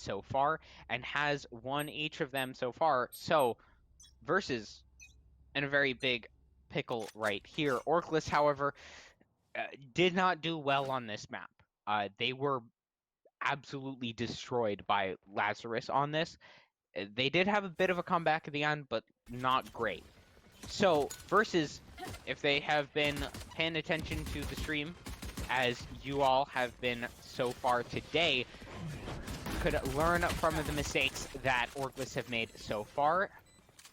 so far and has won each of them so far. So, versus in a very big pickle right here. Orgless, however, did not do well on this map. They were absolutely destroyed by Lazarus on this. They did have a bit of a comeback at the end, but not great. So, versus, if they have been paying attention to the stream, as you all have been so far today, could learn from the mistakes that Orgless have made so far,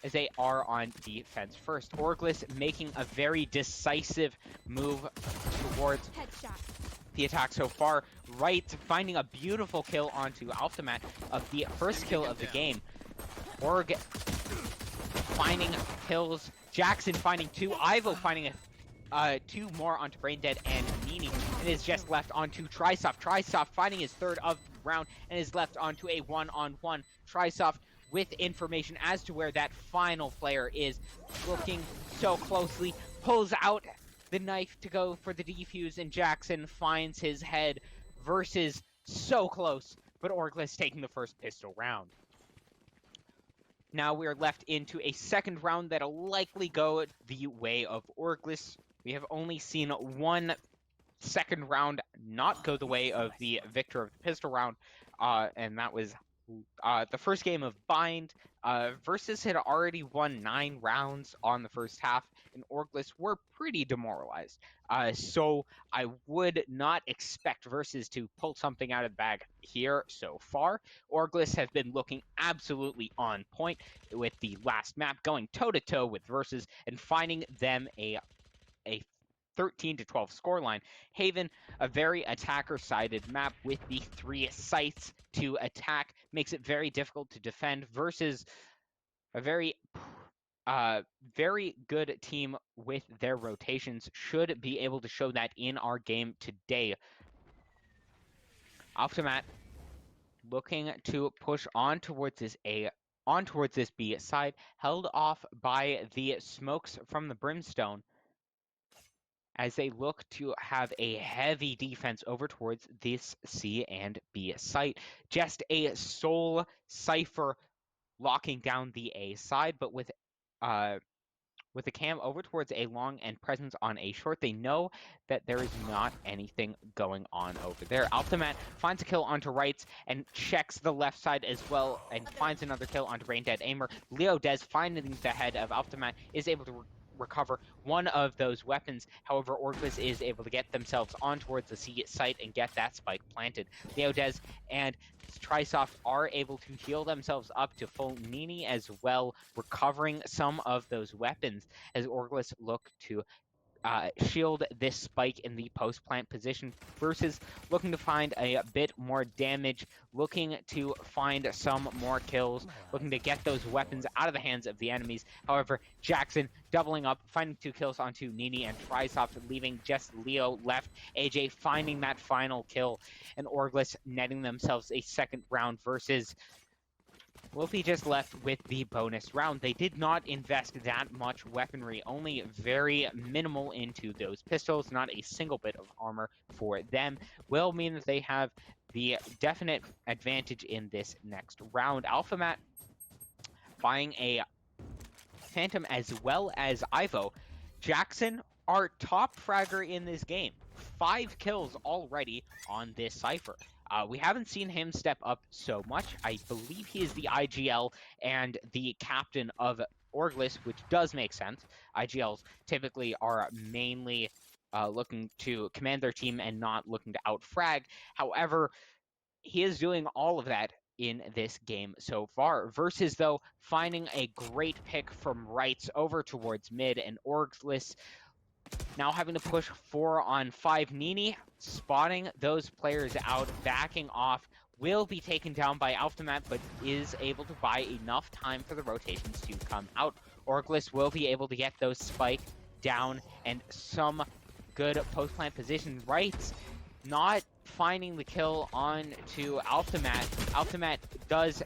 as they are on defense first. Orgless making a very decisive move towards the attack so far. Right, finding a beautiful kill onto Alphamat of the first kill of the game. Org finding kills. Jackson finding 2. Ivo finding 2 more onto Braindead and Nini. And is just left onto Trisoft. Trisoft finding his 3rd of the round and is left onto a 1-on-1. Trisoft with information as to where that final player is. Looking so closely. Pulls out the knife to go for the defuse, and Jackson finds his head versus so close, but Orgless taking the first pistol round. Now we are left into a second round that'll likely go the way of Orgless. We have only seen one second round not go the way of the victor of the pistol round, and that was the first game of Bind. Versus had already won 9 rounds on the first half, and Orgless were pretty demoralized. So I would not expect Versus to pull something out of the bag here so far. Orgless have been looking absolutely on point with the last map, going toe-to-toe with Versus and finding them a 13-12 scoreline. Haven, a very attacker-sided map with the 3 sites to attack, makes it very difficult to defend versus a very good team with their rotations. Should be able to show that in our game today. Alphamat looking to push on towards this B side, held off by the smokes from the Brimstone, as they look to have a heavy defense over towards this C and B site. Just a sole Cypher locking down the A side, but with the cam over towards A long and presence on A short, they know that there is not anything going on over there. Alphamat finds a kill onto rights and checks the left side as well, and finds another kill onto Braindead Aimer. Leo Dez finding the head of Alphamat is able to recover one of those weapons. However, Orgless is able to get themselves on towards the C site and get that spike planted. Leodez and Trisoft are able to heal themselves up to full Nini as well, recovering some of those weapons as Orgless look to shield this spike in the post-plant position versus looking to find a bit more damage, looking to find some more kills, looking to get those weapons out of the hands of the enemies. However, Jackson doubling up, finding 2 kills onto Nini and Trisoft, leaving just Leo left. AJ finding that final kill, and Orgless netting themselves a second round versus will be just left with the bonus round. They did not invest that much weaponry, only very minimal into those pistols. Not a single bit of armor for them. Will mean that they have the definite advantage in this next round. Alphamat buying a Phantom as well as Ivo. Jackson, our top fragger in this game. 5 kills already on this Cypher. We haven't seen him step up so much. I believe he is the IGL and the captain of Orgless, which does make sense. IGLs typically are mainly looking to command their team and not looking to outfrag. However, he is doing all of that in this game so far. Versus, though, finding a great pick from rights over towards mid, and Orgless now having to push 4-on-5. Nini spotting those players out, backing off, will be taken down by Alphamat, but is able to buy enough time for the rotations to come out. Orgless will be able to get those spike down and some good post-plant position. Rights not finding the kill on to Alphamat. Alphamat does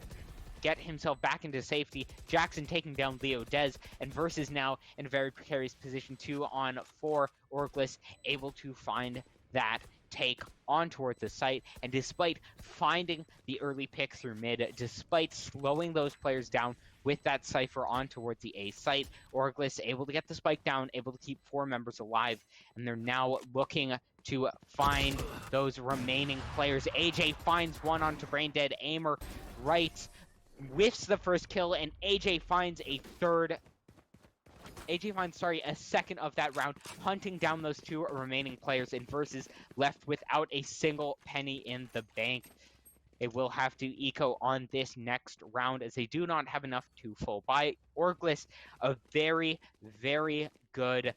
get himself back into safety. Jackson taking down Leo Dez, and Versus now in a very precarious position, 2-on-4. Orgless able to find that take on towards the site, and despite finding the early pick through mid, despite slowing those players down with that Cypher on towards the A site, Orgless able to get the spike down, able to keep 4 members alive, and they're now looking to find those remaining players. AJ finds one onto Braindead Aimer, right, whiffs the first kill, and AJ finds a second of that round, hunting down those 2 remaining players, and Versus left without a single penny in the bank. They will have to eco on this next round as they do not have enough to full buy. Orgless, a very, very good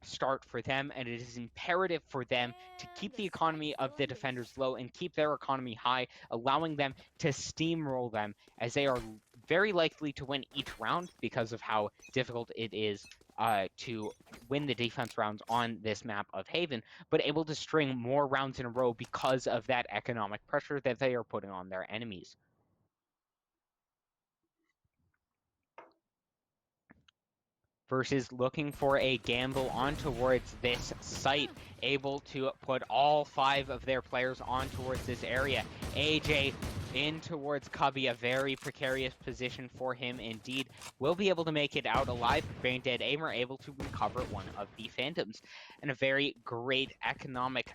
start for them, and it is imperative for them to keep the economy of the defenders low and keep their economy high, allowing them to steamroll them, as they are very likely to win each round because of how difficult it is to win the defense rounds on this map of Haven, but able to string more rounds in a row because of that economic pressure that they are putting on their enemies. Versus looking for a gamble on towards this site, able to put all 5 of their players on towards this area. AJ in towards Cubby, a very precarious position for him indeed. Will be able to make it out alive. Braindead Aimer able to recover one of the Phantoms. And a very great economic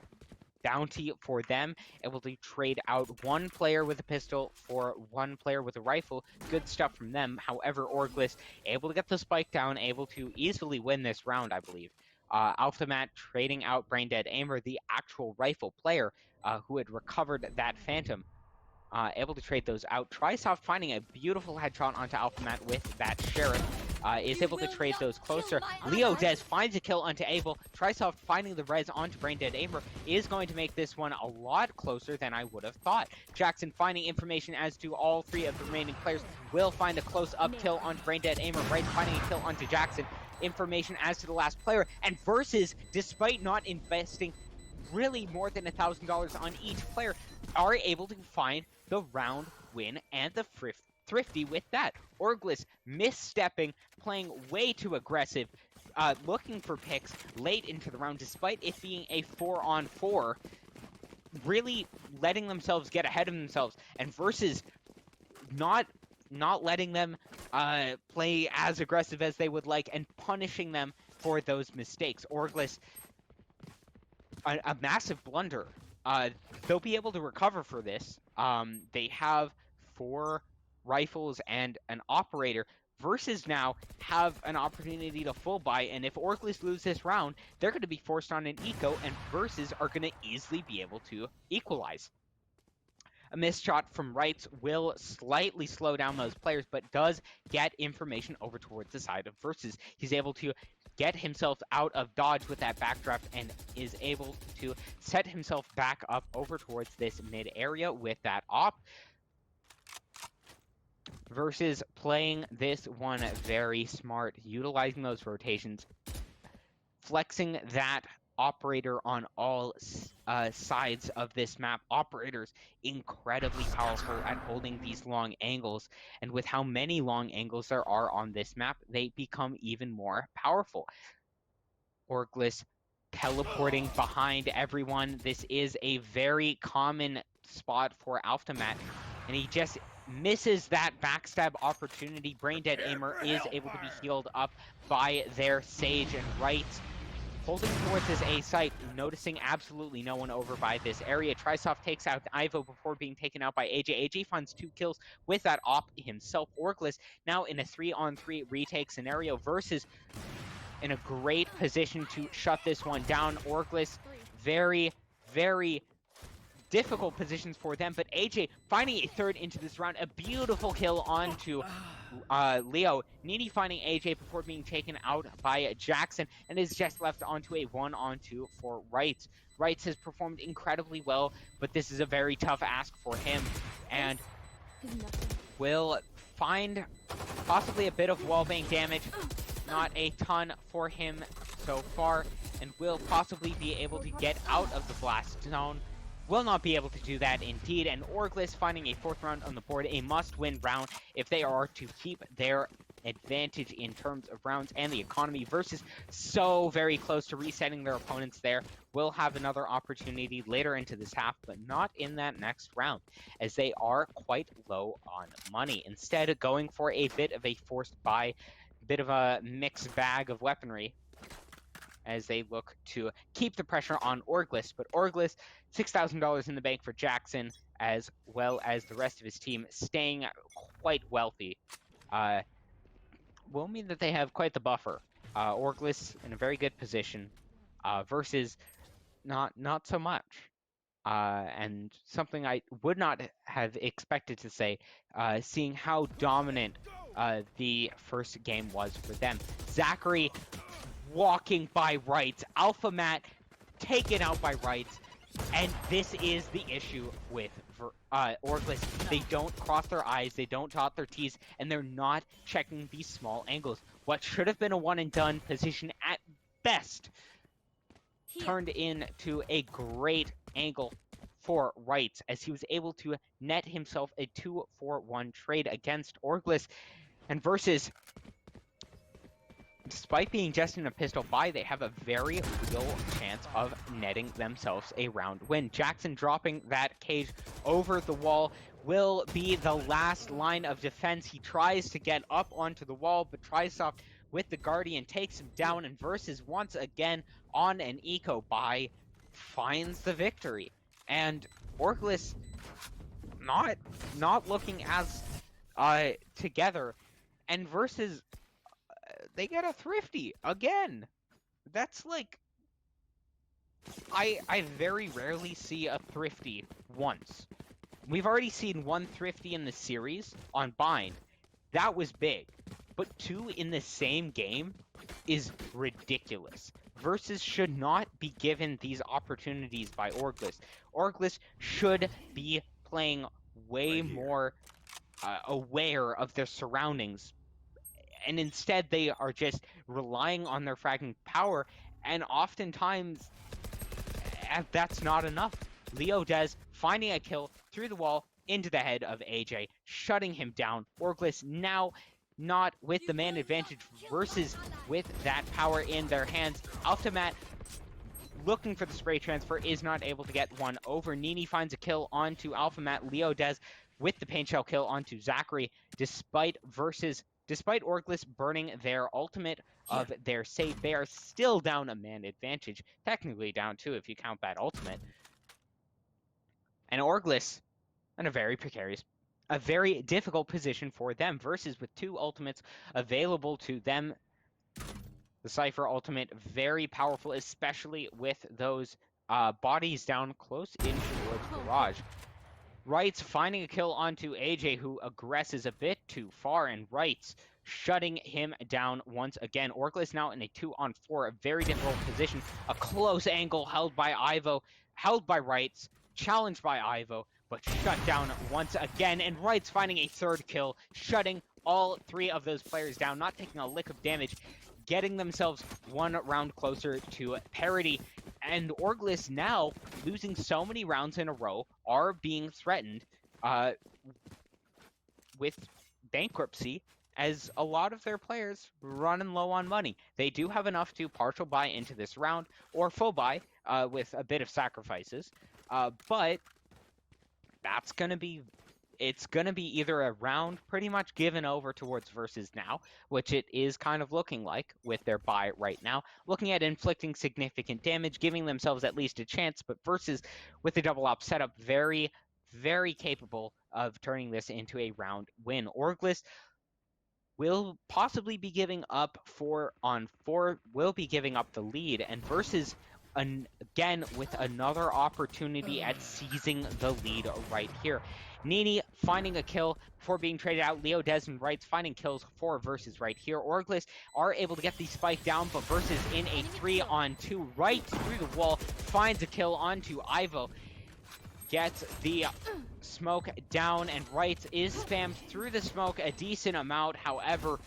bounty for them, able to trade out 1 player with a pistol for 1 player with a rifle. Good stuff from them. However, Orgless able to get the spike down, able to easily win this round, I believe. Alphamat trading out Braindead Aimer, the actual rifle player who had recovered that Phantom. Able to trade those out. Trisoft finding a beautiful headshot onto Alphamat with that Sheriff. Is able to trade those closer. Leo Des finds a kill onto Abel. Trisoft finding the res onto Braindead Aimer is going to make this one a lot closer than I would have thought. Jackson finding information as to all 3 of the remaining players. Will find a close-up kill onto Braindead Aimer. Right finding a kill onto Jackson. Information as to the last player. And Versus, despite not investing really more than $1,000 on each player, are able to find the round win and the thrifty with that. Orgless misstepping, playing way too aggressive, looking for picks late into the round, despite it being a 4-on-4, really letting themselves get ahead of themselves, and Versus not letting them play as aggressive as they would like, and punishing them for those mistakes. Orgless, a massive blunder. They'll be able to recover for this. They have 4 rifles and an operator. Versus now have an opportunity to full buy, and if Orgless lose this round, they're going to be forced on an eco, and Versus are going to easily be able to equalize. A missed shot from Rights will slightly slow down those players, but does get information over towards the side of Versus. He's able to get himself out of dodge with that backdraft and is able to set himself back up over towards this mid area with that op. Versus playing this one very smart, utilizing those rotations, flexing that operator on all sides of this map. Operators incredibly powerful at holding these long angles, and with how many long angles there are on this map, they become even more powerful. Orgless teleporting behind everyone. This is a very common spot for Alphamat, and he just misses that backstab opportunity. Braindead Aimer is able to be healed up by their Sage, and Right holding towards his A site, noticing absolutely no one over by this area. Trisoft takes out Ivo before being taken out by AJ. AJ finds 2 kills with that op himself. Orgless now in a 3-on-3 retake scenario. Versus in a great position to shut this one down. Orgless, very, very difficult positions for them, but AJ finding a 3rd into this round. A beautiful kill onto Leo. Nini finding AJ before being taken out by Jackson, and is just left onto a 1-on-2 for Rights. Rights has performed incredibly well, but this is a very tough ask for him, and will find possibly a bit of wallbang damage. Not a ton for him so far, and will possibly be able to get out of the blast zone. Will not be able to do that indeed, and Orgless finding a 4th round on the board, a must-win round if they are to keep their advantage in terms of rounds and the economy. Versus so very close to resetting their opponents there. Will have another opportunity later into this half, but not in that next round, as they are quite low on money. Instead, going for a bit of a forced buy, bit of a mixed bag of weaponry, as they look to keep the pressure on Orgless. But Orgless, $6,000 in the bank for Jackson, as well as the rest of his team staying quite wealthy, will mean that they have quite the buffer. Orgless in a very good position, versus not so much. And something I would not have expected to say, seeing how dominant the first game was for them. Zachary walking by rights, Alpha Matt taken out by rights, and this is the issue with Orgless. They don't cross their I's, they don't dot their T's, and they're not checking these small angles. What should have been a one and done position at best turned into a great angle for rights, as he was able to net himself a 2-for-1 trade against Orgless. And versus, despite being just in a pistol buy, they have a very real chance of netting themselves a round win. Jackson dropping that cage over the wall will be the last line of defense. He tries to get up onto the wall, but Trisoft with the Guardian takes him down, and versus once again on an eco buy finds the victory. And Orgless not looking as together, and versus they get a thrifty again. That's like, I very rarely see a thrifty once. We've already seen one thrifty in the series on Bind. That was big. But two in the same game is ridiculous. Versus should not be given these opportunities by Orgless. Orgless should be playing way more aware of their surroundings, and instead they are just relying on their fragging power, and oftentimes that's not enough. Leo Des finding a kill through the wall into the head of AJ, shutting him down. Orgless now not with the man advantage, versus with that power in their hands. Alphamat looking for the spray transfer, is not able to get one over. Nini finds a kill onto Alphamat. Leo Des with the paint shell kill onto Zachary, despite Orgless burning their ultimate of their save. They are still down a man advantage, technically down two if you count that ultimate. And Orgless in a very difficult position for them, versus with two ultimates available to them. The Cypher ultimate, very powerful, especially with those bodies down close in towards Garage. Rights finding a kill onto AJ, who aggresses a bit too far, and Rights shutting him down once again. Orgless now in a 2-on-4, a very difficult position. A close angle held by Rights, challenged by Ivo, but shut down once again. And Rights finding a third kill, shutting all three of those players down, not taking a lick of damage, getting themselves one round closer to parity. And Orgless now, losing so many rounds in a row, are being threatened with bankruptcy, as a lot of their players running low on money. They do have enough to partial buy into this round, or full buy with a bit of sacrifices, but that's it's gonna be either a round pretty much given over towards versus now, which it is kind of looking like with their buy right now, looking at inflicting significant damage, giving themselves at least a chance, but versus with the double op setup, very, very capable of turning this into a round win. Orgless will possibly be giving up 4-on-4, will be giving up the lead, and versus again with another opportunity at seizing the lead right here. Nini finding a kill before being traded out. Leo Des and Rights finding kills for versus right here. Orgless are able to get the spike down, but versus in a 3-on-2 right through the wall, finds a kill onto Ivo. Gets the smoke down, and Rights is spammed through the smoke a decent amount. However,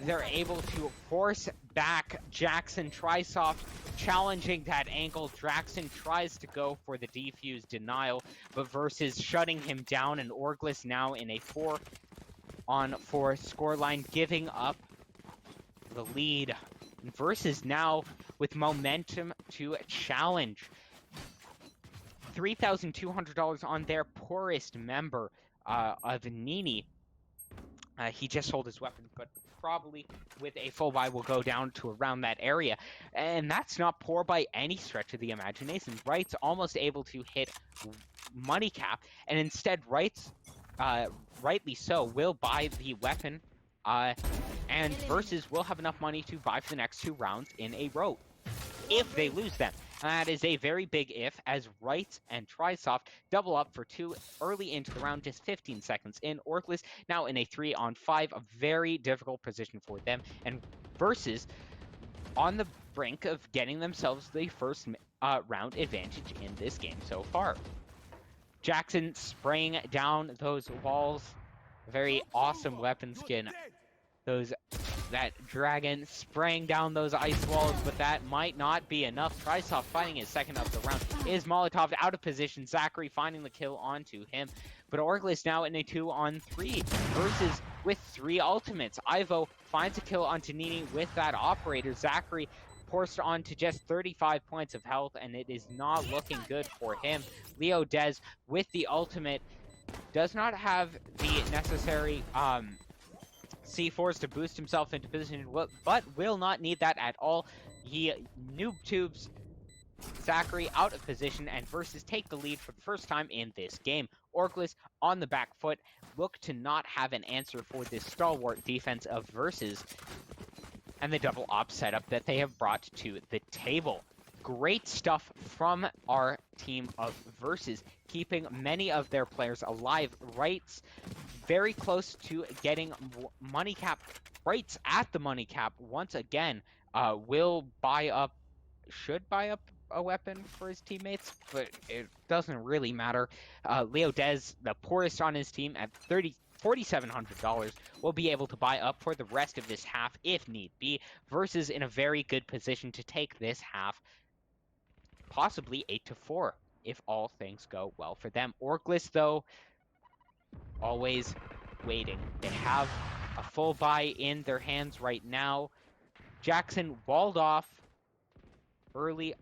they're able to force back Jackson. Trisoft challenging that angle. Jackson tries to go for the defuse denial, but versus shutting him down, and Orgless now in a on for scoreline, giving up the lead. Versus now with momentum to challenge. $3,200 on their poorest member of Nini. He just sold his weapon, but probably with a full buy will go down to around that area. And that's not poor by any stretch of the imagination. Wright's almost able to hit money cap, and instead Wright's, rightly so, will buy the weapon, and Versus will have enough money to buy for the next 2 rounds in a row, if they lose them. That is a very big if, as Wright and Trisoft double up for 2 early into the round, just 15 seconds in. Orgless now in a 3-on-5, a very difficult position for them, and Versus on the brink of getting themselves the first round advantage in this game so far. Jackson spraying down those walls, very awesome weapon skin. That dragon spraying down those ice walls, but that might not be enough. Trisoft finding his second of the round. Is Molotov out of position? Zachary finding the kill onto him. But Orgless now in a 2-on-3 Versus with 3 ultimates. Ivo finds a kill onto Nini with that operator. Zachary forced on to just 35 points of health, and it is not looking good for him. Leo Dez with the ultimate does not have the necessary C4s to boost himself into position, but will not need that at all. He noob tubes Zachary out of position, and Versus take the lead for the first time in this game. Orgless on the back foot, look to not have an answer for this stalwart defense of Versus and the double op setup that they have brought to the table. Great stuff from our team of Versus, keeping many of their players alive. Wright's very close to getting money cap. Wright's at the money cap once again. Will buy up, should buy up a weapon for his teammates, but it doesn't really matter. Leo Dez, the poorest on his team, at $4,700, will be able to buy up for the rest of this half if need be. Versus in a very good position to take this half, possibly 8-4, if all things go well for them. Orgless, though, always waiting. They have a full buy in their hands right now. Jackson walled off early,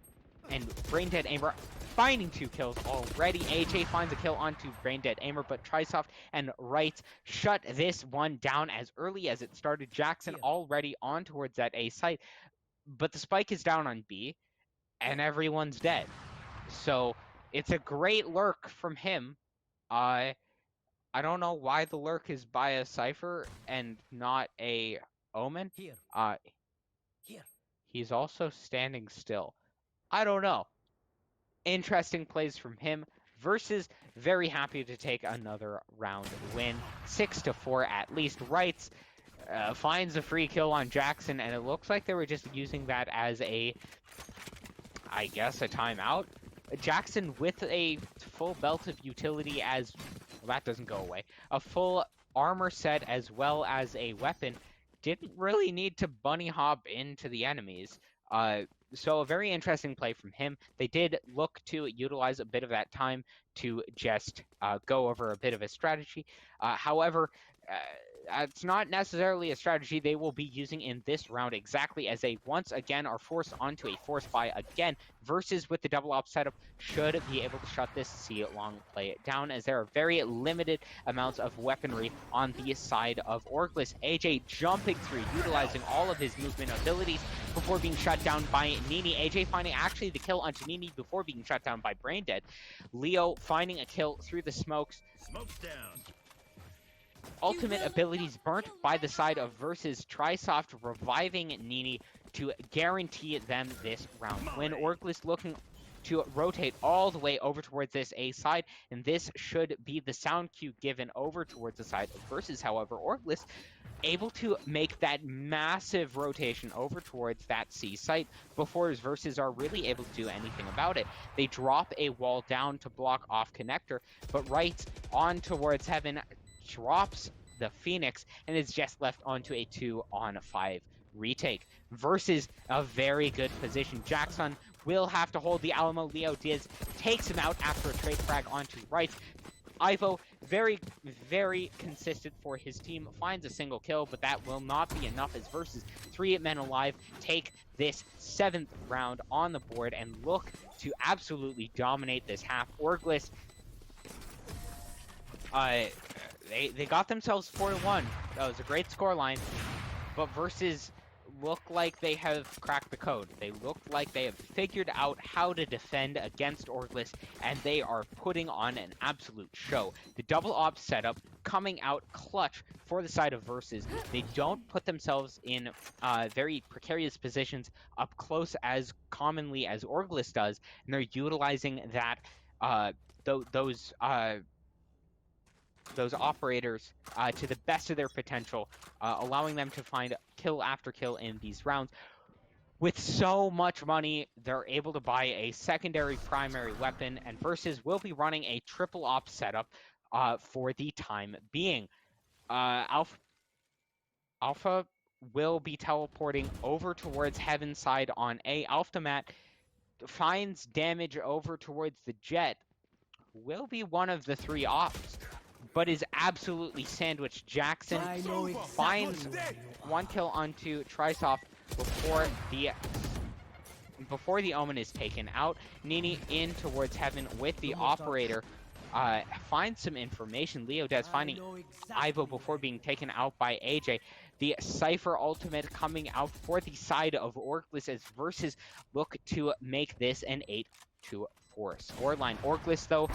and Braindead Aimer finding 2 kills already. AJ finds a kill onto Braindead Aimer, but Trisoft and Wright shut this one down as early as it started. Jackson already on towards that A site, but the spike is down on B, and everyone's dead. So it's a great lurk from him. I don't know why the lurk is by a Cypher and not a Omen. He's also standing still. I don't know. Interesting plays from him. Versus very happy to take another round win. 6-4 at least. Wrights finds a free kill on Jackson, and it looks like they were just using that as a, I guess, a timeout. Jackson with a full belt of utility as, well, that doesn't go away. A full armor set as well as a weapon. Didn't really need to bunny hop into the enemies. So a very interesting play from him. They did look to utilize a bit of that time to just go over a bit of a strategy. However, it's not necessarily a strategy they will be using in this round, exactly as they once again are forced onto a force buy again. Versus with the double op setup should be able to shut this C long play it down, as there are very limited amounts of weaponry on the side of Orgless. AJ jumping through, utilizing all of his movement abilities before being shut down by Nini. AJ finding actually the kill onto Nini before being shut down by Braindead. Leo finding a kill through the smokes. Smoke's down. Ultimate abilities burnt by the side of Versus. Trisoft reviving Nini to guarantee them this round win. Orgless looking to rotate all the way over towards this A side, and this should be the sound cue given over towards the side of Versus. However, Orgless able to make that massive rotation over towards that C site before his Versus are really able to do anything about it. They drop a wall down to block off connector, but right on towards heaven drops the Phoenix and is just left onto a 2-on-5 retake. Versus a very good position. Jackson will have to hold the Alamo. Leo Diaz takes him out after a trade frag onto right. Ivo, very, very consistent for his team, finds a single kill, but that will not be enough as Versus 3 men alive take this 7th round on the board and look to absolutely dominate this half. Orgless, they got themselves 4-1. That was a great scoreline, but Versus look like they have cracked the code. They look like they have figured out how to defend against Orgless, and they are putting on an absolute show. The double op setup coming out clutch for the side of Versus. They don't put themselves in very precarious positions up close as commonly as Orgless does, and they're utilizing that those operators to the best of their potential, allowing them to find kill after kill in these rounds. With so much money, they're able to buy a secondary primary weapon, and Versus will be running a triple op setup for the time being. Alpha will be teleporting over towards Heaven side on A. Alphamat finds damage over towards the Jet, will be one of the 3 ops, but is absolutely sandwiched. Jackson finds 1 kill onto Trisoft before the Omen is taken out. Nini in towards Heaven with the operator. Finds some information. Leodez finding Ivo before being taken out by AJ. The Cypher ultimate coming out for the side of Orgless as Versus look to make this an 8-4 scoreline. Orgless, though,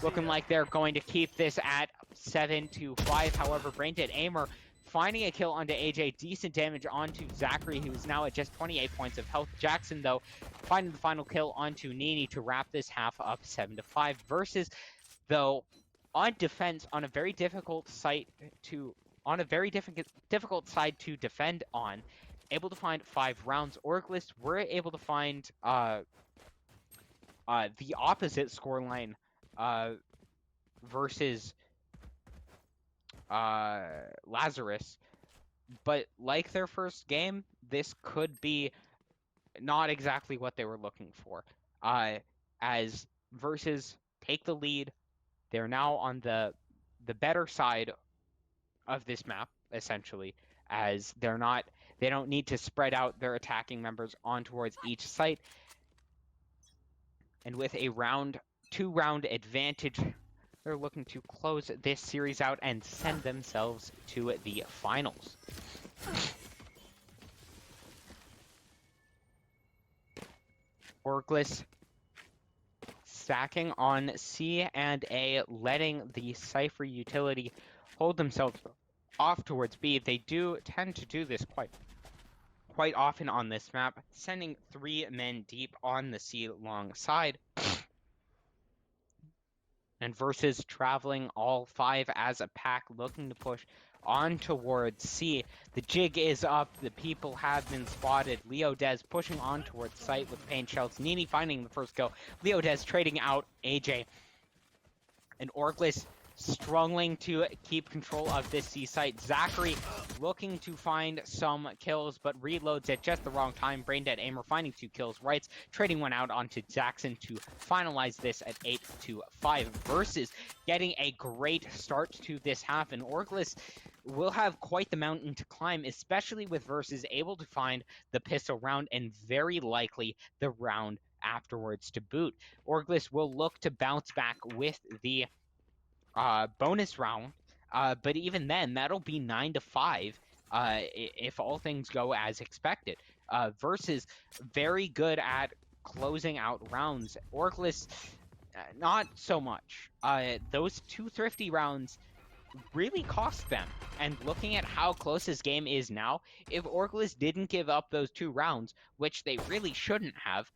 looking like they're going to keep this at 7-5. However, Braindead Aimer finding a kill onto AJ, decent damage onto Zachary, who is now at just 28 points of health. Jackson, though, finding the final kill onto Nini to wrap this half up 7-5. Versus, though, on defense, on a very difficult site to defend on, able to find 5 rounds. Orgless were able to find the opposite scoreline versus Lazarus, but like their first game, this could be not exactly what they were looking for. As Versus take the lead, they're now on the better side of this map, essentially, as they don't need to spread out their attacking members on towards each site. And with a 2-round advantage, they're looking to close this series out and send themselves to the finals. Orgless stacking on C and A, letting the Cypher utility hold themselves off towards B. They do tend to do this quite often on this map, sending 3 men deep on the C long side. And Versus traveling all 5 as a pack, looking to push on towards C. The jig is up. The people have been spotted. Leodez pushing on towards site with paint shells. Nini finding the first kill. Leodez trading out AJ. And Orgless struggling to keep control of this C site. Zachary looking to find some kills, but reloads at just the wrong time. Braindead Aimer finding 2 kills. Rights trading one out onto Jackson to finalize this at 8-5. Versus getting a great start to this half, and Orgless will have quite the mountain to climb, especially with Versus able to find the pistol round and very likely the round afterwards to boot. Orgless will look to bounce back with the bonus round, but even then, that'll be 9-5 if all things go as expected. Versus very good at closing out rounds. Orgless, not so much. Those 2 thrifty rounds really cost them. And looking at how close this game is now, if Orgless didn't give up those 2 rounds, which they really shouldn't have,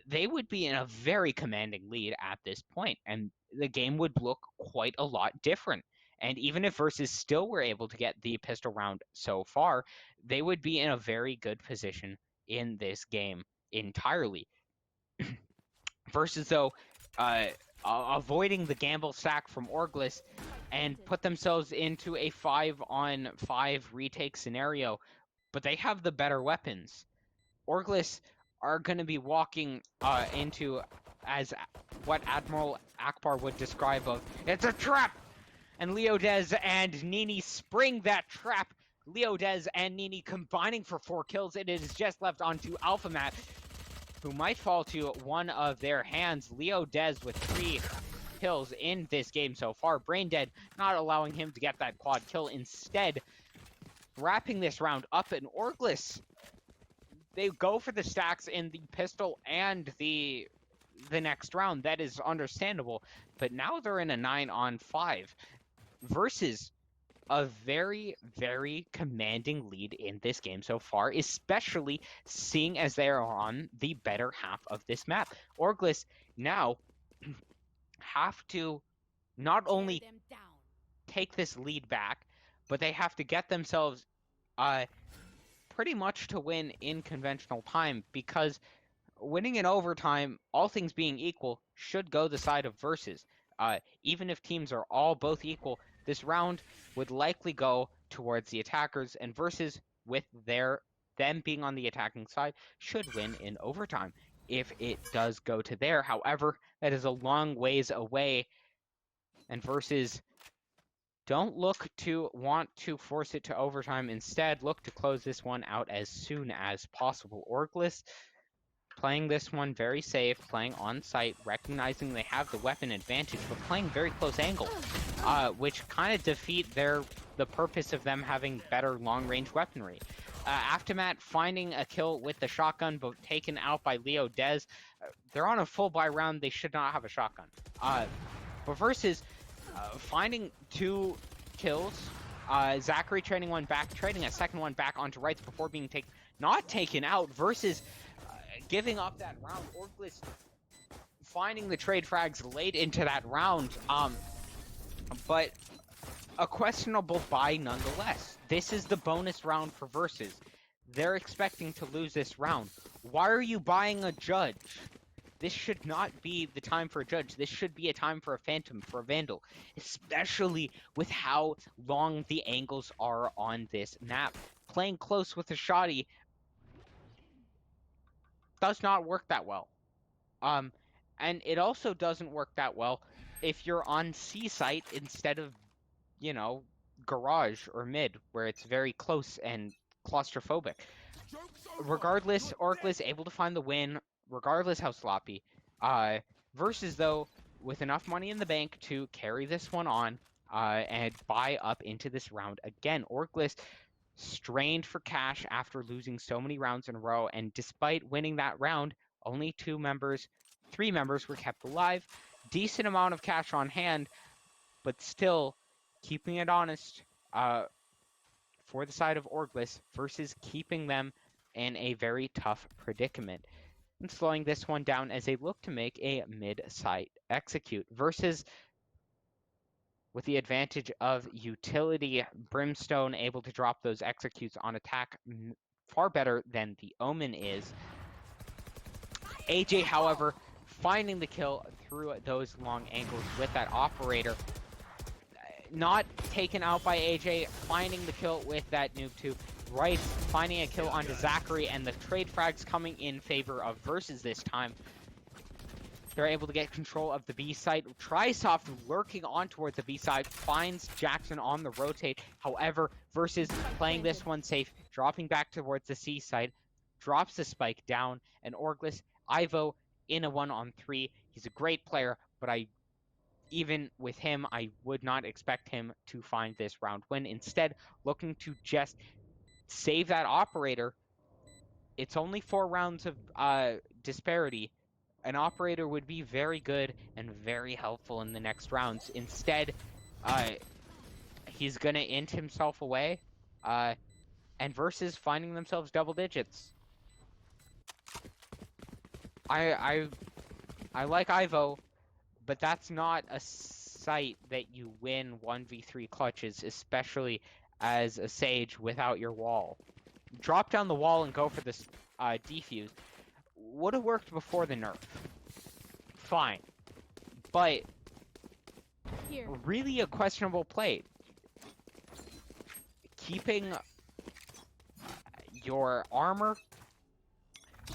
they would be in a very commanding lead at this point, and the game would look quite a lot different. And even if Versus still were able to get the pistol round so far, they would be in a very good position in this game entirely. Versus, though, avoiding the gamble sack from Orgless and put themselves into a 5-on-5 retake scenario, but they have the better weapons. Orgless are going to be walking into, as what Admiral Akbar would describe of, it's a trap! And Leodez and Nini spring that trap. Leodez and Nini combining for 4 kills, and it is just left onto Alphamat, who might fall to one of their hands. Leodez with 3 kills in this game so far. Braindead not allowing him to get that quad kill. Instead, wrapping this round up in Orgless. They go for the stacks in the pistol and the next round. That is understandable. But now they're in a 9-on-5 versus a very, very commanding lead in this game so far, especially seeing as they are on the better half of this map. Orgless now have to not only take this lead back, but they have to get themselves pretty much to win in conventional time, because winning in overtime, all things being equal, should go the side of versus. Even if teams are all both equal, this round would likely go towards the attackers, and versus, with them being on the attacking side, should win in overtime if it does go to there. However, that is a long ways away, and versus don't look to want to force it to overtime. Instead, look to close this one out as soon as possible. Orgless playing this one very safe, playing on site, recognizing they have the weapon advantage, but playing very close angle, which kind of defeat the purpose of them having better long-range weaponry. Aftermath finding a kill with the shotgun, but taken out by Leodez. They're on a full buy round. They should not have a shotgun. But versus finding 2 kills, Zachary trading one back, trading a second one back onto rights before being not taken out, versus giving up that round. Orgless finding the trade frags late into that round, but a questionable buy nonetheless. This is the bonus round for versus. They're expecting to lose this round. Why are you buying a judge? This should not be the time for a judge. This should be a time for a phantom, for a vandal, especially with how long the angles are on this map. Playing close with a shoddy does not work that well. And it also doesn't work that well if you're on C site instead of, garage or mid, where it's very close and claustrophobic. Regardless, Orgless able to find the win, regardless how sloppy. Versus, though, with enough money in the bank to carry this one on and buy up into this round again. Orgless strained for cash after losing so many rounds in a row, and despite winning that round, only 3 members were kept alive. Decent amount of cash on hand, but still keeping it honest for the side of Orgless versus keeping them in a very tough predicament. And slowing this one down as they look to make a mid-site execute versus, with the advantage of utility, Brimstone able to drop those executes on attack far better than the Omen is. AJ, however, finding the kill through those long angles with that operator. Not taken out by AJ, finding the kill with that noob too. Rice finding a kill onto Zachary, and the trade frags coming in favor of versus this time. They're able to get control of the B side. Trisoft lurking on towards the B side, finds Jackson on the rotate. However, versus playing this one safe, dropping back towards the C side, drops the spike down, and Orgless, Ivo in a 1-on-3. He's a great player, but even with him, I would not expect him to find this round win. Instead, looking to just save that operator. It's only 4 rounds of disparity. An operator would be very good and very helpful in the next rounds. Instead, he's going to int himself away, and versus finding themselves double digits. I like Ivo, but that's not a site that you win 1v3 clutches, especially as a Sage without your wall. Drop down the wall and go for this defuse. Would have worked before the nerf. Fine. But really a questionable play. Keeping your armor,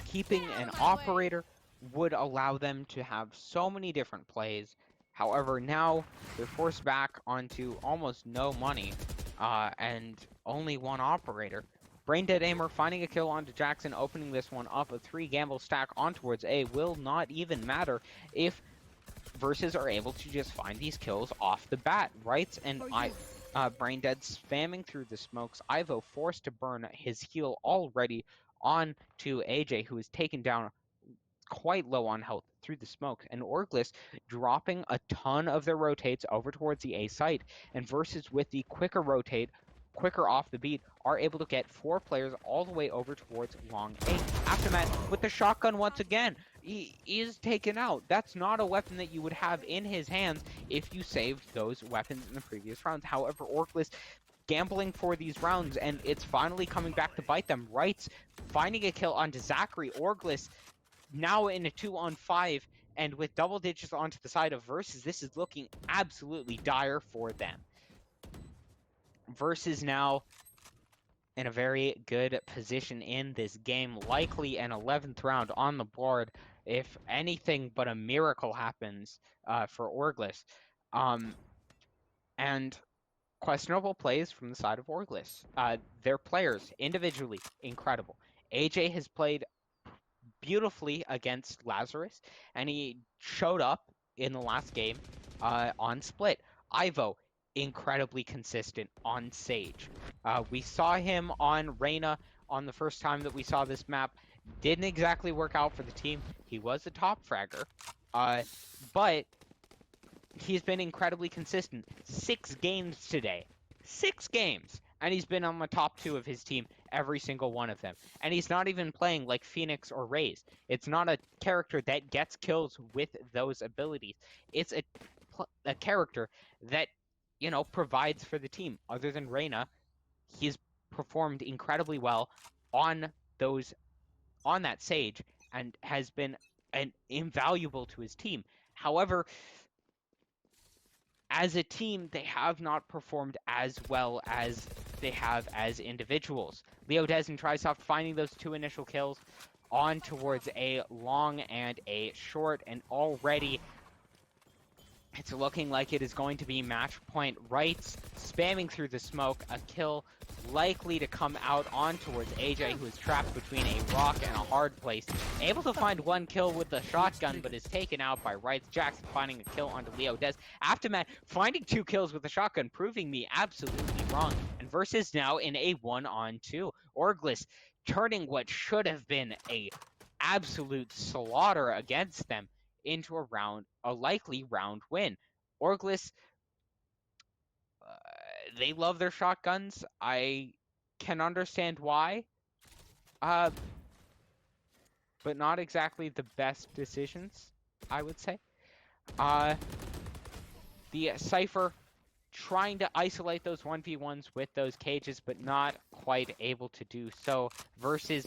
keeping an operator would allow them to have so many different plays However, now they're forced back onto almost no money and only one operator. Braindead Aimer finding a kill onto Jackson, opening this one up. A 3 gamble stack on towards A will not even matter if Versus are able to just find these kills off the bat. Rights and Braindead spamming through the smokes. Ivo forced to burn his heal already on to AJ, who is taken down quite low on health through the smoke, and Orgless dropping a ton of their rotates over towards the A site, and Versus with the quicker rotate, quicker off the beat, are able to get 4 players all the way over towards long A. Aftermath with the shotgun once again. He is taken out. That's not a weapon that you would have in his hands if you saved those weapons in the previous rounds. However, Orgless gambling for these rounds, and it's finally coming back to bite them. Rights finding a kill onto Zachary. Orgless now in a 2-on-5, and with double digits onto the side of Versus, this is looking absolutely dire for them. Versus now in a very good position in this game, likely an 11th round on the board if anything but a miracle happens for Orgless. And questionable plays from the side of Orgless. Their players, individually, incredible. AJ has played beautifully against Lazarus, and he showed up in the last game on Split. Ivo, incredibly consistent on Sage. We saw him on Reyna on the first time that we saw this map. Didn't exactly work out for the team. He was a top fragger, but he's been incredibly consistent. 6 games today. 6 games! And he's been on the top 2 of his team every single one of them. And he's not even playing like Phoenix or Raze. It's not a character that gets kills with those abilities. It's a character that, you know, provides for the team. Other than Reyna, he's performed incredibly well on that Sage and has been invaluable to his team. However, as a team, they have not performed as well as they have as individuals. Leo Dez and Trisoft finding those 2 initial kills on towards a long and a short, and already it's looking like it is going to be match point. Rights spamming through the smoke, a kill likely to come out on towards AJ, who is trapped between a rock and a hard place. Able to find 1 kill with the shotgun, but is taken out by Rights. Jackson finding a kill onto Leo Dez. Aftermath finding 2 kills with the shotgun, proving me absolutely wrong. And Versus now in a 1-on-2. Orgless turning what should have been a absolute slaughter against them into a likely round win. Orgless, they love their shotguns. I can understand why, but not exactly the best decisions, I would say. The Cypher trying to isolate those 1v1s with those cages, but not quite able to do so. Versus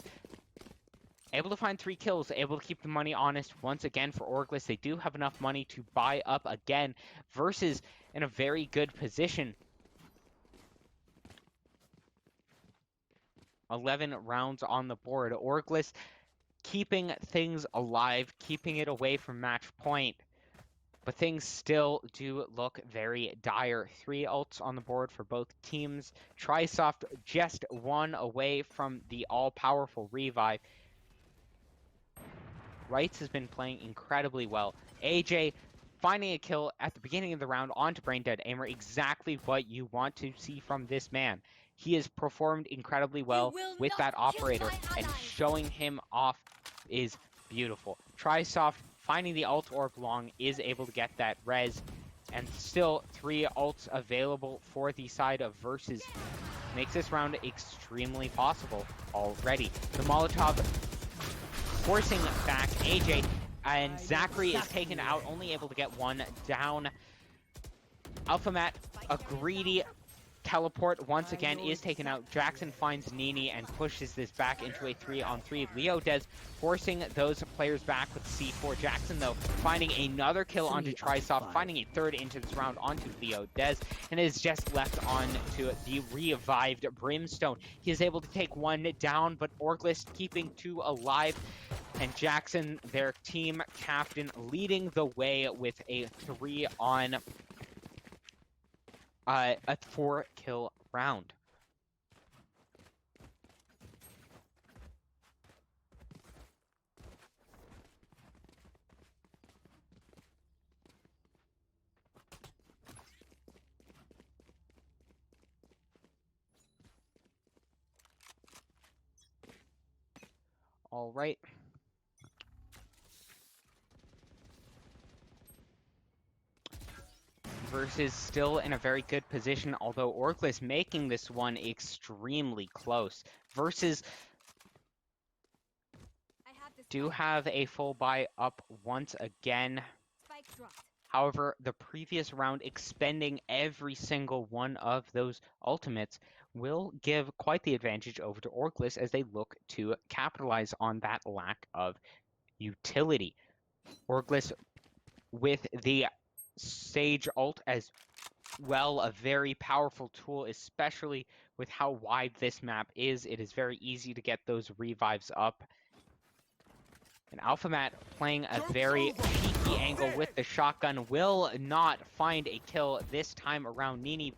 able to find 3 kills, able to keep the money honest once again for Orgless. They do have enough money to buy up again. Versus in a very good position. 11 rounds on the board. Orgless keeping things alive, keeping it away from match point. But things still do look very dire. 3 ults on the board for both teams. Trisoft just 1 away from the all-powerful revive. Rights has been playing incredibly well. AJ finding a kill at the beginning of the round onto Braindead Aimer. Exactly what you want to see from this man. He has performed incredibly well with that operator, and showing him off is beautiful. Trisoft finding the ult orb long is able to get that res, and still 3 ults available for the side of Versus. Makes this round extremely possible already. The Molotov forcing back AJ, and Zachary is taken out, only able to get 1 down. Alphamat, a greedy teleport once again is taken out. Jackson finds Nini and pushes this back into a 3-on-3. Leo Dez forcing those players back with C4. Jackson, though, finding another kill onto Trisoft, finding a 3rd into this round onto Leo Dez, and is just left on to the revived Brimstone. He is able to take 1 down, but Orgless keeping 2 alive. And Jackson, their team captain, leading the way with a 4-kill round. All right. Versus still in a very good position, although Orgless making this one extremely close. Versus do have a full buy up once again. However, the previous round expending every single one of those ultimates will give quite the advantage over to Orgless as they look to capitalize on that lack of utility. Orgless with the Sage ult as well, a very powerful tool, especially with how wide this map is. It is very easy to get those revives up. And AlphaMat playing a very cheeky angle with the shotgun will not find a kill this time around. Nini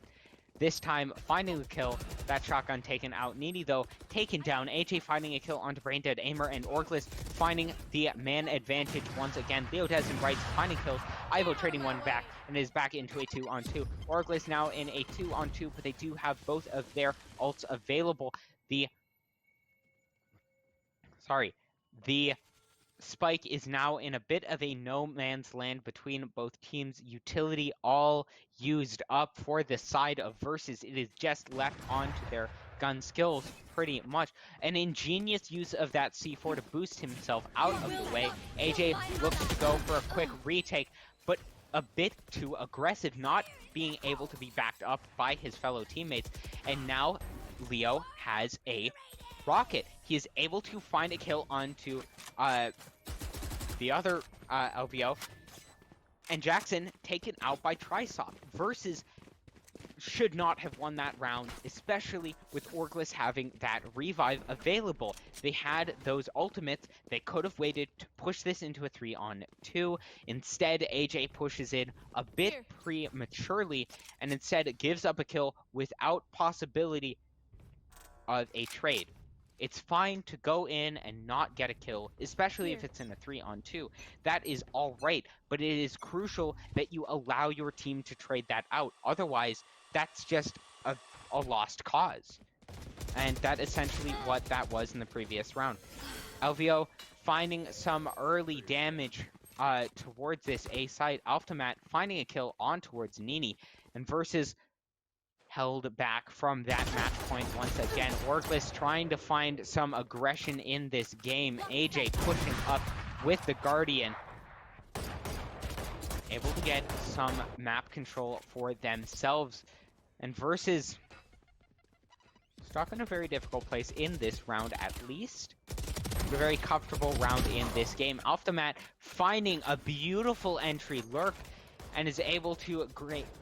this time finding the kill. That shotgun taken out. Nini, though, taken down. AJ finding a kill onto Braindead Aimer, and Orgless finding the man advantage once again. Leo Dez and Wrights finding kills. Ivo trading one back, and is back into a 2-on-2. Orgless now in a 2-on-2, but they do have both of their ults available. The Spike is now in a bit of a no man's land between both teams. Utility all used up for the side of Versus. It is just left onto their gun skills pretty much. An ingenious use of that C4 to boost himself out of the way. AJ looks to go for a quick retake, but a bit too aggressive, not being able to be backed up by his fellow teammates. And now Leo has a rocket. He is able to find a kill onto the other LVO, and Jackson taken out by Trisoft. Versus should not have won that round, especially with Orgless having that revive available. They had those ultimates. They could have waited to push this into a 3-on-2. Instead, AJ pushes in a bit prematurely, and instead gives up a kill without possibility of a trade. It's fine to go in and not get a kill, especially if it's in a 3-on-2. That is all right, but it is crucial that you allow your team to trade that out. Otherwise, that's just a lost cause. And that essentially what that was in the previous round. LVO finding some early damage towards this A site. AlphaMat finding a kill on towards Nini, and Versus held back from that match point once again. Orgless trying to find some aggression in this game. AJ pushing up with the Guardian. Able to get some map control for themselves. And Versus stuck in a very difficult place in this round, at least. A very comfortable round in this game. AlphaMat finding a beautiful entry lurk and is able to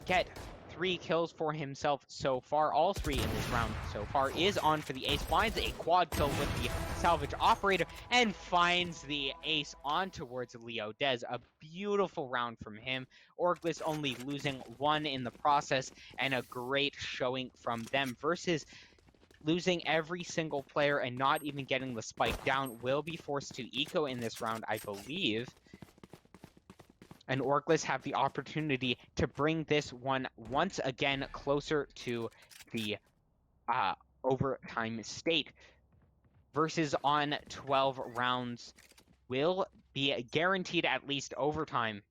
get 3 kills for himself so far. All 3 in this round so far. Is on for the ace. Finds a quad kill with the salvage operator and finds the ace on towards Leo Dez. A beautiful round from him. Orgless only losing 1 in the process, and a great showing from them. Versus losing every single player and not even getting the spike down. Will be forced to eco in this round, I believe. And Orgless have the opportunity to bring this one once again closer to the overtime state. Versus on 12 rounds will be guaranteed at least overtime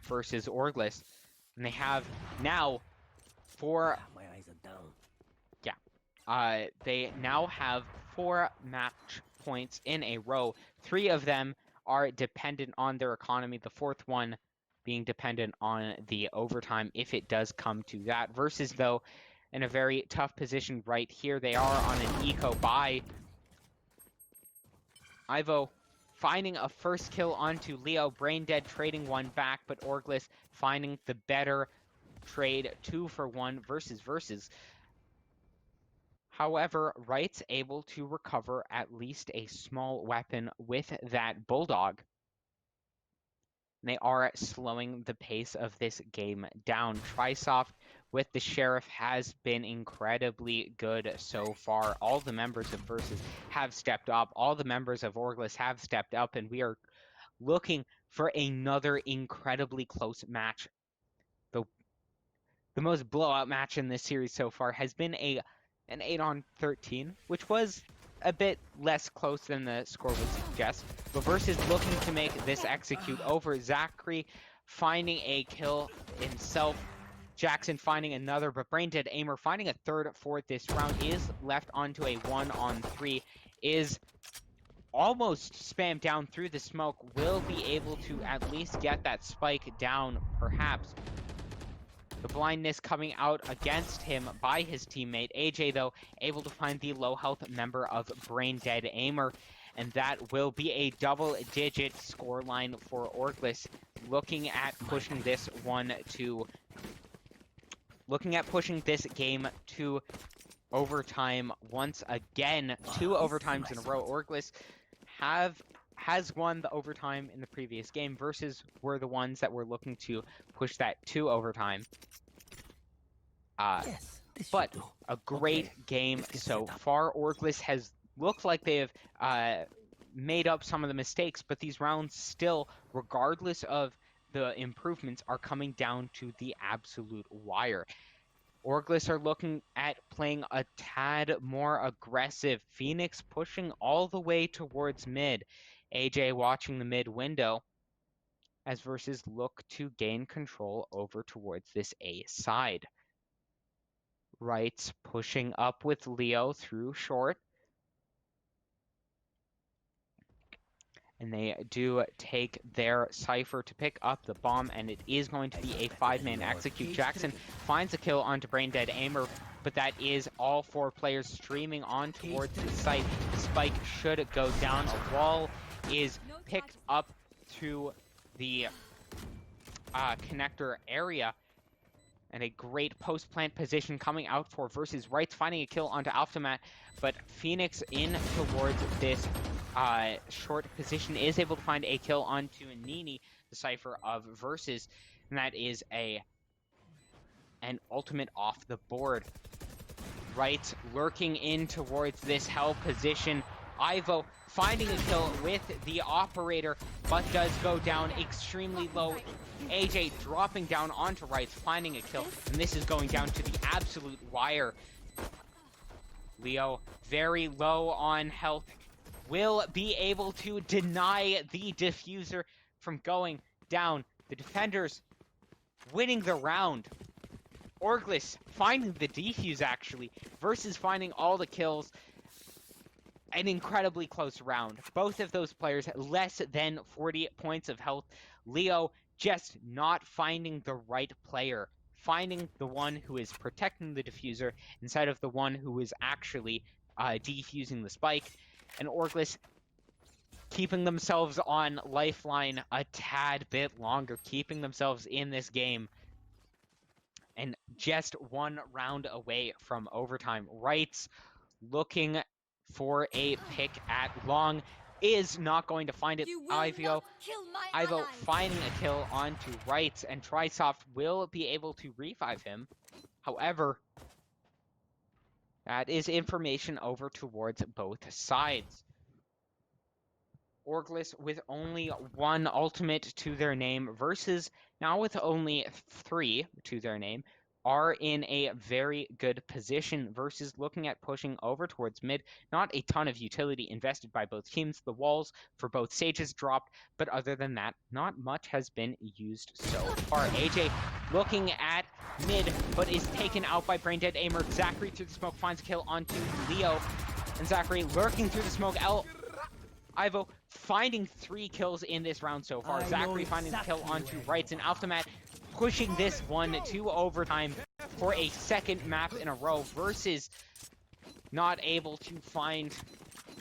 versus Orgless. And they have now 4... My eyes are down. Yeah. They now have 4 match points in a row. 3 of them are dependent on their economy, the 4th one being dependent on the overtime if it does come to that. Versus, though, in a very tough position right here. They are on an eco buy. Ivo finding a first kill onto Leo. Braindead trading one back, but Orgless finding the better trade. 2 for 1 versus. However, Wright's able to recover at least a small weapon with that Bulldog. They are slowing the pace of this game down. Trisoft with the Sheriff has been incredibly good so far. All the members of Versus have stepped up. All the members of Orgless have stepped up, and we are looking for another incredibly close match. The most blowout match in this series so far has been an 8-on-13, which was a bit less close than the score would suggest. But Versus looking to make this execute over. Zachary finding a kill himself. Jackson finding another, but Braindead Aimer finding a third for this round. Is left onto a 1-on-3. Is almost spammed down through the smoke. Will be able to at least get that spike down, perhaps. The blindness coming out against him by his teammate. AJ, though, able to find the low health member of Brain Dead Aimer. And that will be a double-digit scoreline for Orgless. Looking at pushing this game to overtime once again. 2 overtimes in a row. Orgless has won the overtime in the previous game. Versus were the ones that were looking to push that to overtime. But a great game so far. Orgless has looked like they have made up some of the mistakes, but these rounds still, regardless of the improvements, are coming down to the absolute wire. Orgless are looking at playing a tad more aggressive. Phoenix pushing all the way towards mid. AJ watching the mid window as Versus look to gain control over towards this A side. Wright's pushing up with Leo through short. And they do take their Cypher to pick up the bomb, and it is going to be a 5-man execute. Jackson finds a kill onto Braindead Aimer, but that is all 4 players streaming on towards the site. The spike should go down. A wall is picked up to the connector area. And a great post-plant position coming out for Versus. Wright's finding a kill onto Alphamat, but Phoenix in towards this short position is able to find a kill onto Nini, the Cypher of Versus, and that is an ultimate off the board. Wright lurking in towards this hell position. Ivo finding a kill with the operator, but does go down extremely low. AJ dropping down onto Wright, finding a kill, and this is going down to the absolute wire. Leo, very low on health, will be able to deny the diffuser from going down. The defenders winning the round. Orgless finding the defuse, actually, Versus finding all the kills. An incredibly close round. Both of those players less than 40 points of health. Leo just not finding the right player. Finding the one who is protecting the diffuser instead of the one who is actually defusing the spike. And Orgless keeping themselves on lifeline a tad bit longer. Keeping themselves in this game. And just 1 round away from overtime. Wright's looking for a pick at long, is not going to find it. Ivo finding a kill onto Wright, and Trisoft will be able to revive him. However, that is information over towards both sides. Orgless with only 1 ultimate to their name versus now with only 3 to their name are in a very good position. Versus looking at pushing over towards mid. Not a ton of utility invested by both teams. The walls for both stages dropped, but other than that, not much has been used so far. AJ looking at mid, but is taken out by Braindead Aimer. Zachary through the smoke finds a kill onto Leo, and Zachary lurking through the smoke. Ivo finding 3 kills in this round so far. Zachary finding the kill onto Wright, and Alphamat pushing this one to overtime for a 2nd map in a row. Versus not able to find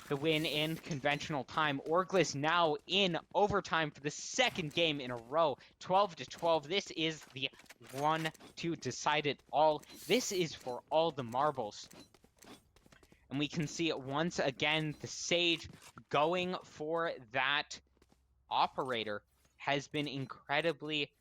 the win in conventional time. Orgless now in overtime for the 2nd game in a row. 12-12. This is the one to decide it all. This is for all the marbles. And we can see once again the Sage going for that operator has been incredibly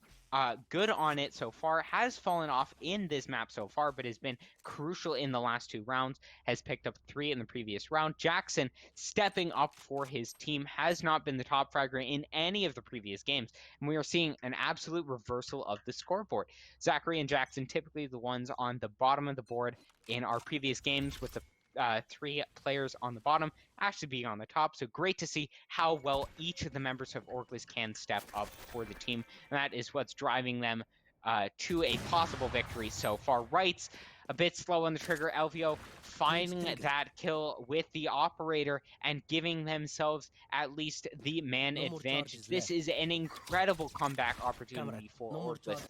good on it so far, has fallen off in this map so far, but has been crucial in the last 2 rounds, has picked up 3 in the previous round. Jackson stepping up for his team, has not been the top fragger in any of the previous games, and we are seeing an absolute reversal of the scoreboard. Zachary and Jackson typically the ones on the bottom of the board in our previous games, with the 3 players on the bottom actually being on the top. So great to see how well each of the members of Orgless can step up for the team. And that is what's driving them to a possible victory so far. Wrights a bit slow on the trigger. Elvio finding that kill with the operator and giving themselves at least the man advantage. This is an incredible comeback opportunity for Orgless.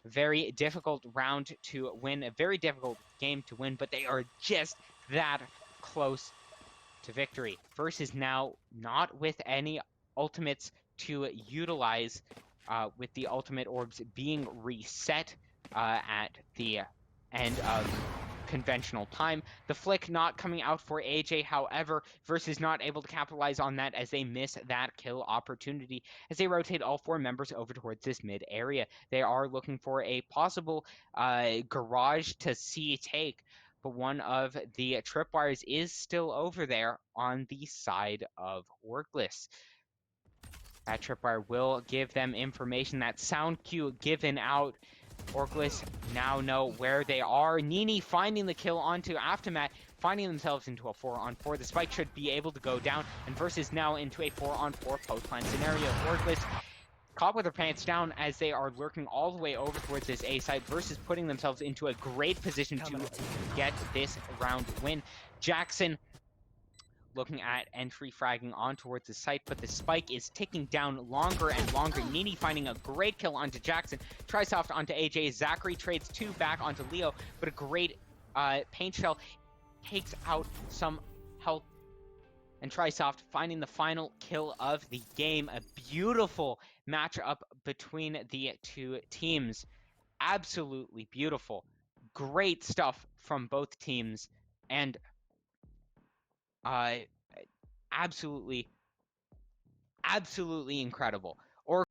Very difficult round to win, a very difficult game to win, but they are just that close to victory. Versus now not with any ultimates to utilize, with the ultimate orbs being reset at the end of conventional time. The flick not coming out for AJ, however, Versus not able to capitalize on that as they miss that kill opportunity as they rotate all 4 members over towards this mid area. They are looking for a possible garage to C take, but one of the tripwires is still over there on the side of Orgless. That tripwire will give them information. That sound cue given out. Orgless now know where they are. Nini finding the kill onto Aftermath, finding themselves into a 4-on-4. The spike should be able to go down, and Versus now into a 4-on-4 post-plant scenario. Orgless caught with their pants down as they are lurking all the way over towards this A site. Versus putting themselves into a great position to get this round win. Jackson looking at entry fragging on towards the site, but the spike is ticking down longer and longer. Nini finding a great kill onto Jackson. Trisoft onto AJ. Zachary trades 2 back onto Leo, but a great paint shell takes out some health. And Trisoft finding the final kill of the game. A beautiful matchup between the 2 teams. Absolutely beautiful. Great stuff from both teams. And absolutely incredible.